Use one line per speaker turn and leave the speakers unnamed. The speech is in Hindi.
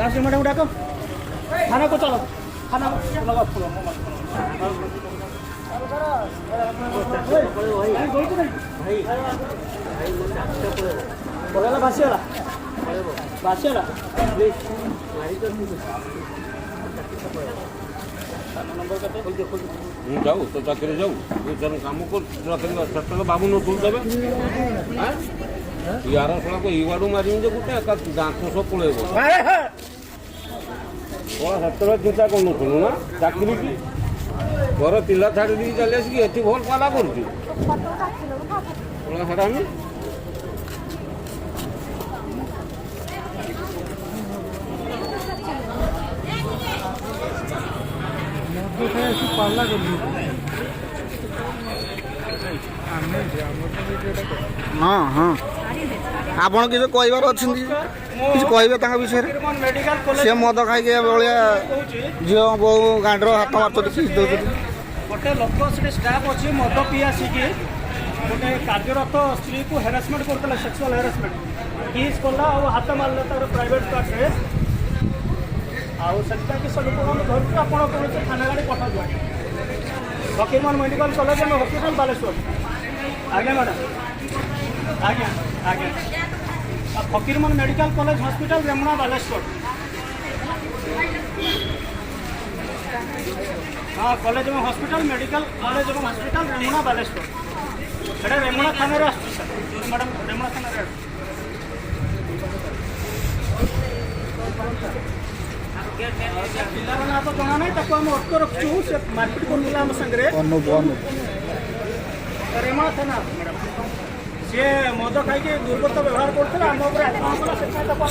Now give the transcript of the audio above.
मैडम डाक थाना को चलो थाना भासीगला भासीगला
जाऊ तो चाकरी जाऊ काम कर बाबू न तुल देवे यार को इवाड़ू मारी गोटे दांत सब पड़े सतरा चिंता कर ना चाकरी की घर पिला छाड़ी दी चली आसिक ये भल पाला कर
हाँ हाँ आपड़ किसी कहबार अच्छे किसी कहे विषय सी मद खाई भाया झील बो गांडर हाथ मार्च
गोटे लोक से स्टाफ अच्छी मद पी आसिकी गोटे कार्यरत स्त्री को हेरासमेंट करता सेक्सुअल हेरासमेंट किस कला और हाथ मारे तर प्राइवेट पार्टे आउट सब लोग धरती आप थाना गाड़ी पठा Fakir Mohan medical college and hospital Baleshwar आज्ञा मैडम आज्ञा आज्ञा Fakir Mohan medical college hospital Remuna Baleshwar हाँ कॉलेज एवं हॉस्पिटल मेडिकल कॉलेज एवं हॉस्पिटल रेमुणा बालेश्वर एटा रेमुणा थाना मैडम रेमुणा थाना पिलार ना तो जना ना आम अटक रखु से मारपिट कर संगे रेमुणा थाना मैडम सी मद खाई दुर्गत व्यवहार करते